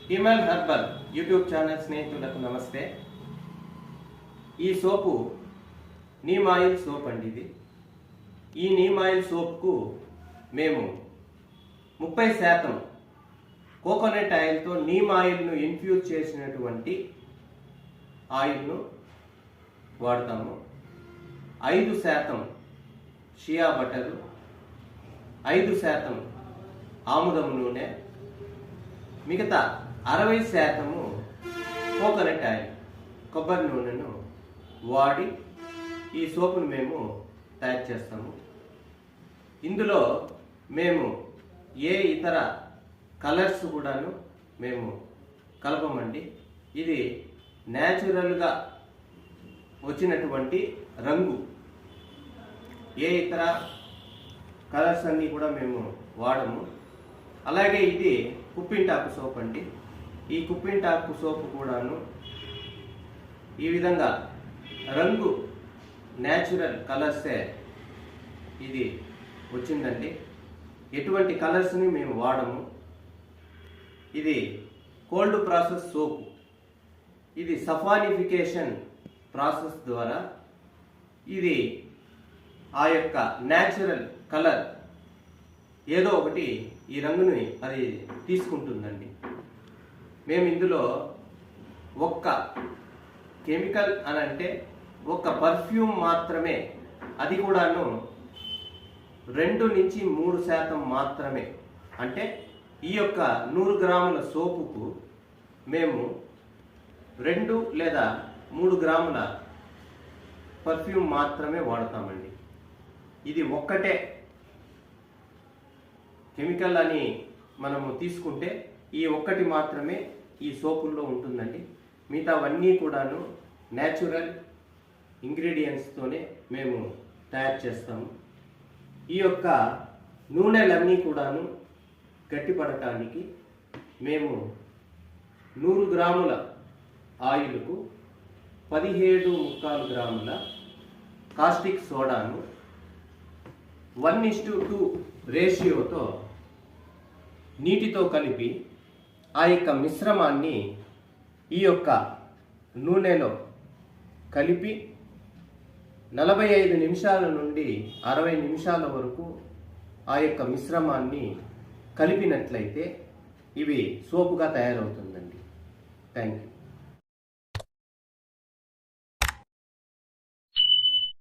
హిమల్ herbal YouTube channel స్నేహితులకు నమస్తే. ఈ సోపు నీమ్ ఆయిల్ సోప్ అండి. ఈ నీమ్ ఆయిల్ సోప్కు మేము 30% కోకోనట్ ఆయిల్తో నీమ్ ఆయిల్ను ఇన్ఫ్యూజ్ చేసినటువంటి ఆయిల్ను వాడతాము. 5% షియా బటరు, 5% ఆముదం నూనె, మిగతా 60% కోకోనట్ ఆయిల్ కొబ్బరి నూనెను వాడి ఈ సోపును మేము తయారు చేస్తాము. ఇందులో మేము ఏ ఇతర కలర్స్ కూడాను మేము కలపమండి. ఇది న్యాచురల్గా వచ్చినటువంటి రంగు. ఏ ఇతర కలర్స్ అన్నీ కూడా మేము వాడము. అలాగే ఇది కుప్పింటాకు సోప్ అండి. ఈ కుప్పింటాకు సోపు కూడాను ఈ విధంగా రంగు న్యాచురల్ కలర్సే ఇది వచ్చిందండి. ఎటువంటి కలర్స్ని మేము వాడము. ఇది కోల్డ్ ప్రాసెస్ సోపు. ఇది సఫానిఫికేషన్ ప్రాసెస్ ద్వారా ఇది ఆ యొక్క న్యాచురల్ కలర్ ఏదో ఒకటి ఈ రంగుని అది తీసుకుంటుందండి. మేము ఇందులో ఒక్క కెమికల్ అని అంటే ఒక్క పర్ఫ్యూమ్ మాత్రమే, అది కూడాను 2 నుంచి 3% మాత్రమే. అంటే ఈ యొక్క 100 గ్రాముల సోపుకు మేము 2 లేదా 3 గ్రాముల పర్ఫ్యూమ్ మాత్రమే వాడతామండి. ఇది ఒక్కటే కెమికల్ అని మనము తీసుకుంటే ఈ ఒక్కటి మాత్రమే ఈ సోపుల్లో ఉంటుందండి. మిగతావన్నీ కూడాను న్యాచురల్ ఇంగ్రీడియంట్స్తోనే మేము తయారు చేస్తాము. ఈ యొక్క నూనెలన్నీ కూడాను గట్టిపడటానికి మేము 100 గ్రాముల ఆయిల్కు 17.25 గ్రాముల కాస్టిక్ సోడాను 1:2 రేషియోతో నీటితో కలిపి ఆ యొక్క మిశ్రమాన్ని ఈ యొక్క నూనెలో కలిపి 45 నిమిషాల నుండి 60 నిమిషాల వరకు ఆ యొక్క మిశ్రమాన్ని కలిపినట్లయితే ఇవి సోపుగా తయారవుతుందండి. Thank you.